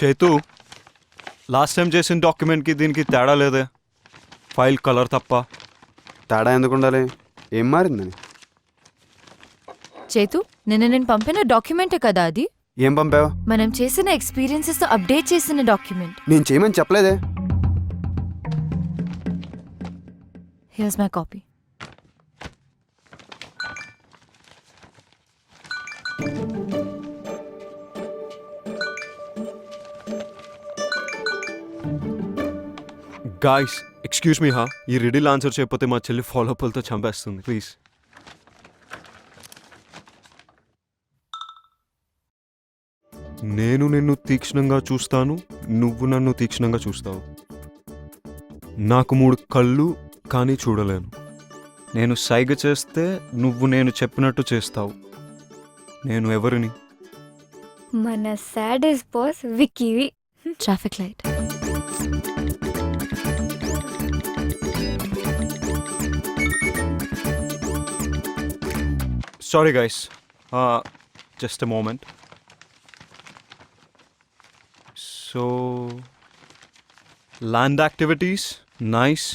చేతు last time చేసిన డాక్యుమెంట్కి దీనికి తేడా లేదే, ఫైల్ కలర్ తప్ప. తేడా ఎందుకు ఉండాలి? ఏం మారిందని? చేతు, నేను పంపిన డాక్యుమెంటే కదా అది. ఏం పంపావు? మనం చేసిన ఎక్స్పీరియన్సెస్ తో అప్డేట్ చేసిన డాక్యుమెంట్. నేను చేయమని చెప్పలేదే. Here's my copy. Guys excuse me హా, ఈ రిడిల్ ఆన్సర్ చేయకపోతే మా చెల్లి ఫాలోఅప్లతో చంపేస్తుంది. ప్లీజ్. నేను నిన్ను తీక్షణంగా చూస్తాను, నువ్వు నన్ను తీక్షణంగా చూస్తావు. నాకు 3 కళ్ళు కానీ చూడలేను. నేను సైగ చేస్తే నువ్వు నేను చెప్పినట్టు చేస్తావు. నేను ఎవరిని? మన సాడెస్ట్ బాస్ విక్కీవి. Traffic light. Sorry guys, just a moment. So, land activities, nice.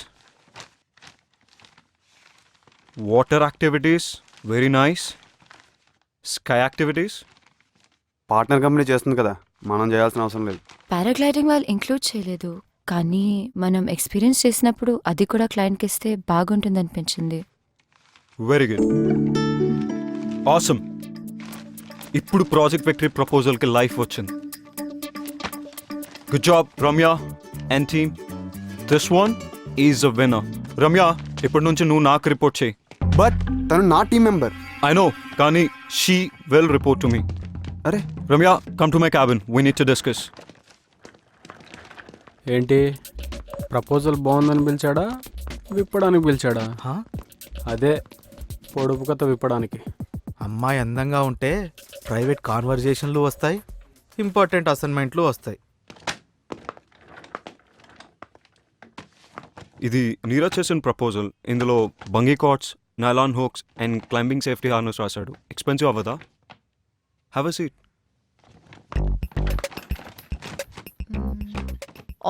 Water activities, very nice. Sky activities. Partner company చేస్తుంది కదా, మనం చేయాల్సిన అవసరం లేదు. పారాగ్లైడింగ్ వాళ్ళు ఇంక్లూడ్ చేయలేదు, కానీ మనం ఎక్స్పీరియన్స్ చేసినప్పుడు అది కూడా క్లయింట్కి ఇస్తే బాగుంటుంది అనిపించింది. Very good. Awesome. ఇప్పుడు ప్రాజెక్ట్ విక్టరీ ప్రపోజల్కి లైఫ్ వచ్చింది. Good job Ramya and team. This one is a winner. Ramya, ఇప్పటి నుంచి నువ్వు నాకు రిపోర్ట్ చేయి. బట్ తను నా టీం మెంబర్. ఐ నో, కానీ she will report to me. అరే Ramya, come to my cabin, we need to discuss. ఏంటి ప్రపోజల్ బాగుందని పిలిచాడా, విప్పడానికి పిలిచాడా? అదే పొడుపు కథ విప్పడానికి. అమ్మాయి అందంగా ఉంటే ప్రైవేట్ కాన్వర్జేషన్లు వస్తాయి, ఇంపార్టెంట్ అసైన్మెంట్లు వస్తాయి. ఇది నీరజ్ చేసిన ప్రపోజల్. ఇందులో bungee cords, nylon hooks and climbing safety harness రాశాడు. ఎక్స్పెన్సివ్ అవ్వదా? Have a seat.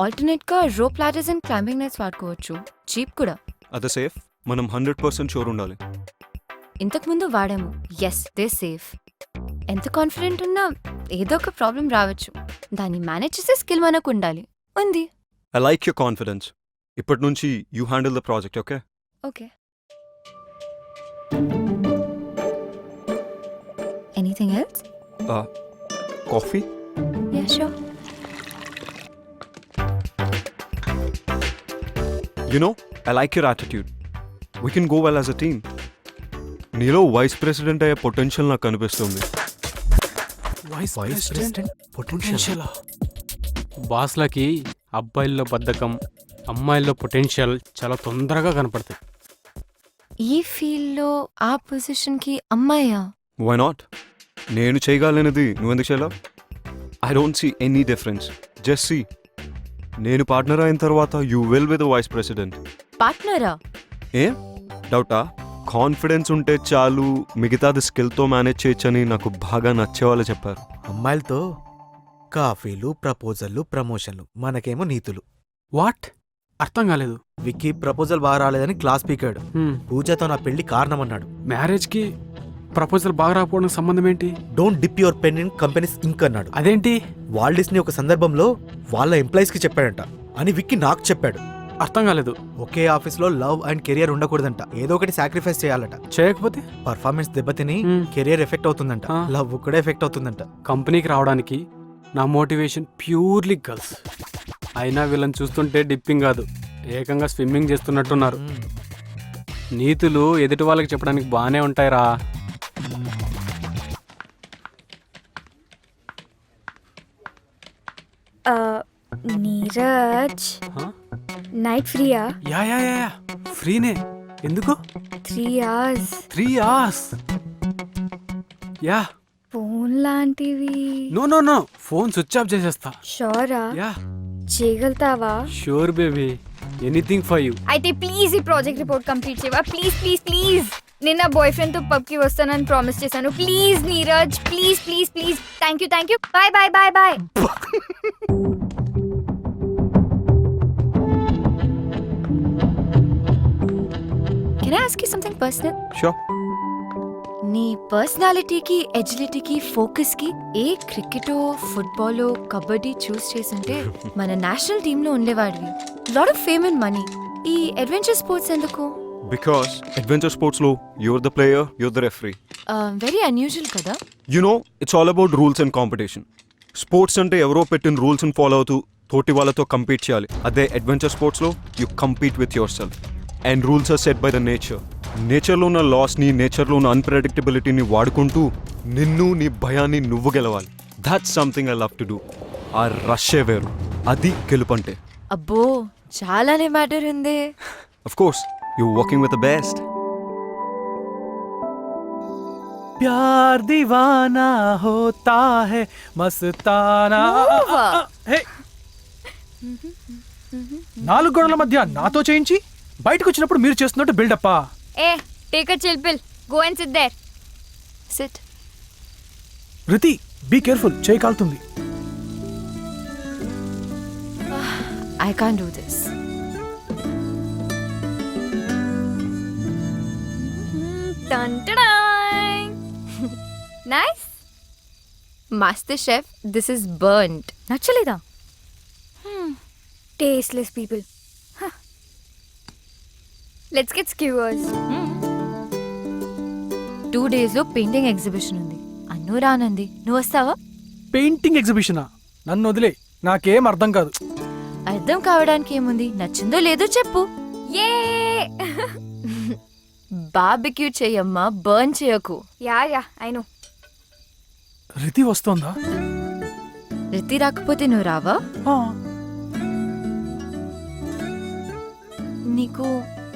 ఆల్టర్నేట్ గా rope ladders and climbing nets వాడుకోవచ్చు, చీప్ కూడా. అదే సేఫ్. మనం 100% షూర్ ఉండాలి. ఇంతకు ముందు వాడాము, ఎస్ దే సేఫ్. ఎంత కాన్ఫిడెంట్ ఉన్నా ఏదో ఒక ప్రాబ్లం రావచ్చు, దాన్ని మేనేజ్ చేసే స్కిల్ మనకు ఉండాలి. ఉంది. I like your confidence. ఇప్పటి నుంచి you handle the project, okay? Okay. Anything else? Coffee? Yeah sure. You know, I like your attitude. We can go well as a team. నీలో vice president అయ్యే పొటెన్షియల్ నాకు కనిపిస్తుంది. Vice president potential. బాస్లకి అబ్బాయిల్లో బద్ధకం, అమ్మాయిల్లో పొటెన్షియల్ చాలా తొందరగా కనపడతాయి. ఈ ఫీల్డ్లో ఆ పొజిషన్కి అమ్మాయా? Why not? నేను చేయగలనిది నువ్వెందుకు చేయలేవు? I don't see any difference. Just see, నేను పార్ట్నర్ అయిన తర్వాత you will be the vice president. పార్ట్నరా? ఏం డౌటా? కాన్ఫిడెన్స్ ఉంటే చాలు, మిగతాది స్కిల్తో మేనేజ్ చేయొచ్చని నాకు బాగా నచ్చేవాళ్ళు చెప్పారు. అమ్మాయిలతో కాఫీలు, ప్రపోజల్లు, ప్రమోషన్లు, మనకేమో నీతులు. వాట్? అర్థం కాలేదు. విక్కీ ప్రపోజల్ బాగా రాలేదని క్లాస్ పీకాడు. పూజతో నా పెళ్లి కారణమన్నాడు. మ్యారేజ్కి ప్రపోజల్ బాగా రాకపోవడానికి సంబంధం ఏంటి? Don't dip your pen in companies ink అన్నాడు. అదేంటి? వాల్ట్ డిస్నీ ఒక సందర్భంలో వాళ్ళ ఎంప్లాయీస్ కి చెప్పాడంట అని విక్కీ నాకు చెప్పాడు. అర్థం కాలేదు. ఒకే ఆఫీస్ లో లవ్ అండ్ కెరియర్ ఉండకూడదంట, ఏదో ఒకటి సాక్రిఫైస్ చేయాలట. చేయకపోతే పర్ఫార్మెన్స్ దెబ్బతిని కెరియర్ ఎఫెక్ట్ అవుతుందంట, లవ్ కూడా ఎఫెక్ట్ అవుతుందంట. కంపెనీకి రావడానికి నా మోటివేషన్ ప్యూర్లీ గర్ల్స్. అయినా వీళ్ళని చూస్తుంటే డిప్పింగ్ కాదు, ఏకంగా స్విమ్మింగ్ చేస్తున్నట్టున్నారు. నీతులు ఎదుటి వాళ్ళకి చెప్పడానికి బాగానే ఉంటాయిరా. నీరజ్, నైట్ ఫ్రీయా? యా యా యా ఫ్రీనే. ఎందుకు? 3 hours. 3 hours? యా. ఫోన్ లాంటివి? No no no, phone switch off చేసేస్తా. షోరా? యా. చేయగలుగుతావా? Sure baby, anything for you. అయితే ప్లీజ్ ఈ ప్రాజెక్ట్ రిపోర్ట్ కంప్లీట్ చేయవా? Please please please. నేను నా బాయ్ ఫ్రెండ్ తో పబ్ కి వస్తానని ప్రామిస్ చేశాను. Please Neeraj, please please please. Thank you. Bye bye bye bye. Can I ask you something personal? Sure. నీ పర్సనాలిటీకి, ఎజిలిటీకి, ఫోకస్కి ఏ క్రికెటో, ఫుట్బాలో, కబడ్డీ చూస్ చేసుంటే మన నేషనల్ టీంలో ఉండేవాడివి. Lot of fame and money. ఈ అడ్వెంచర్ స్పోర్ట్స్ ఎందుకు? బికాస్ అడ్వెంచర్ స్పోర్ట్స్లో you're the player, you're the referee. Very unusual కదా. You know it's all about rules and competition. Sports అంటే ఎవరో పెట్టిన రూల్స్ని ఫాలో అవుతూ తోటి వాళ్ళతో కంపీట్ చేయాలి. అదే అడ్వెంచర్ స్పోర్ట్స్లో you compete with yourself and rules are set by the nature. నేచర్లో ఉన్న లాస్ని, నేచర్లో ఉన్న అన్ప్రెడిక్టబిలిటీని వాడుకుంటూ నిన్ను, నీ భయాన్ని నువ్వు గెలవాలి. That's something I love to do. ఆ రష్యే వేరు, అది గెలుపంటే. అబ్బో చాలానే మ్యాటర్ ఉంది. Of course you working with the best. प्यार दीवाना होता है मस्ताना. హే, 4 గోడల మధ్య నాతో చేయించి బయటకు వచ్చినప్పుడు మీరు చేస్తున్నట్టు బిల్డప్పా? Hey take a chill pill, go and sit there. Sit. Riti be careful, చేయి కాలుతుంది. I can't do this. Dun dun dun. Nice. Master Chef, this is burnt. నచ్చలేదా? Tasteless people. Let's get skewers. 2 days లో painting exhibition ఉంది. అన్ను రానంది, నువ్వు వస్తావా? Painting ఎగ్జిబిషనా? నన్ను వదిలే, నాకేం అర్థం కాదు. అర్థం కావడానికి ఏముంది, నచ్చిందో లేదో చెప్పు. ఏ బార్బిక్యూ చెయ్యమ్మా, బర్న్ చేయకు. Yeah I know. రితి వస్తోందా? రితి రాకపోతే నువ్వు రావా? ఆ, నీకు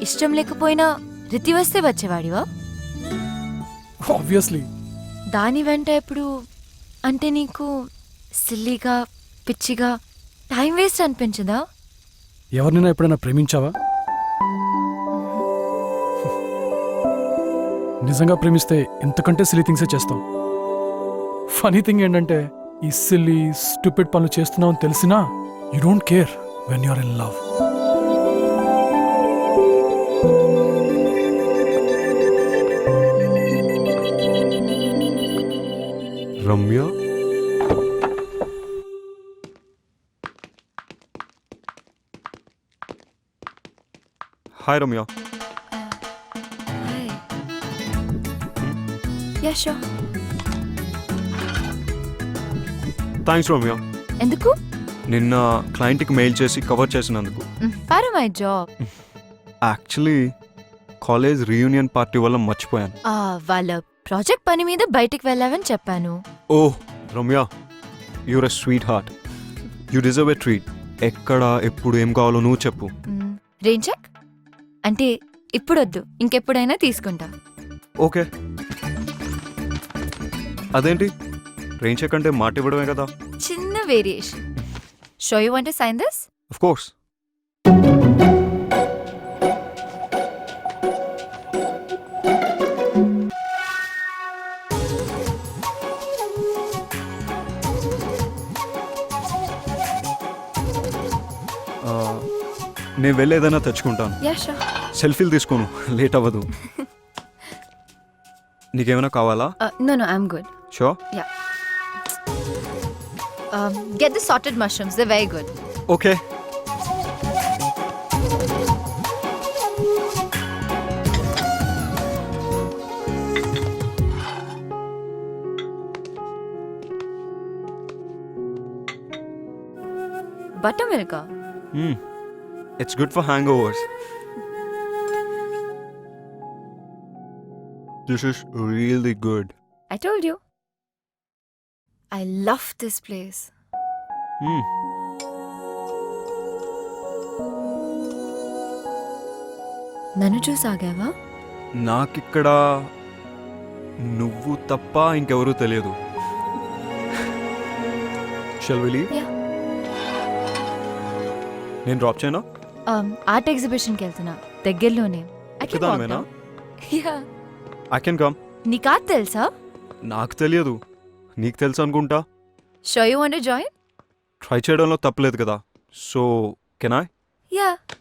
ఇష్టం లేకపోయినా రితి వస్తే వచ్చేవాడివా? ఆబ్వియస్లీ. దాని వెంట ఎప్పుడు అంటే నీకు సిల్లీగా, పిచ్చిగా, టైం వేస్ట్ అనిపించదా? ఎవరినైనా ఎప్పుడైనా ప్రేమించావా? నిజంగా ప్రేమిస్తే ఎంతకంటే సిల్లీ థింగ్సే చేస్తాం. ఫనీ థింగ్ ఏంటంటే ఈ సిల్లీ స్టూపిడ్ పనులు చేస్తున్నావు తెలిసినా you don't care when you're in love. Ramya, hi Ramya. Yeah sure. Thanks Ramya. ఎందుకు? నిన్న క్లయింట్కి మెయిల్ చేసి కవర్ చేసినందుకు. For my job. Actually college reunion party వల్ల మర్చిపోయాను. వాళ్ళ ప్రాజెక్ట్ పని మీద బయటికి వెళ్ళావని చెప్పాను. Oh Ramya, you're a sweet heart. You deserve a treat. ఎక్కడ, ఎప్పుడు, ఏం కావాలో నువ్వు చెప్పు. రెయిన్ చెక్ అంటే ఇప్పుడొద్దు, ఇంకెప్పుడైనా తీసుకుంటా. ఓకే. అదేంటి, రెయిన్ చెక్ అంటే మాట ఇవ్వడమే కదా. చిన్న variation. So you want to sign this? Of course. నేను వెళ్ళి ఏదైనా తెచ్చుకుంటాను. Yeah sure. సెల్ఫీలు తీసుకోను, లేట్ అవ్వదు. నీకేమైనా కావాలా? No, I'm good. Sure. Yeah. Get the sorted mushrooms. They're very good. Okay. Buttermilk. It's good for hangovers. This is really good. I told you. I love this place. నన్ను చూసాగావా? నాకిక్కడ నువ్వు తప్ప ఇంకెవరూ తెలియదు. Shall we leave? Yeah. నేను drop చేయనా? Art ఎగ్జిబిషన్కి వెళ్తున్నా, దగ్గరలోనే. I can walk ఒక్కదానివేనా? now. Yeah. I can come. నీకు ఆర్ట్ తెలుసా? నాకు తెలియదు, నీకు తెలుసు అనుకుంటా. Sure you want to join? Try చేయడంలో తప్పలేదు కదా. So can I? Yeah.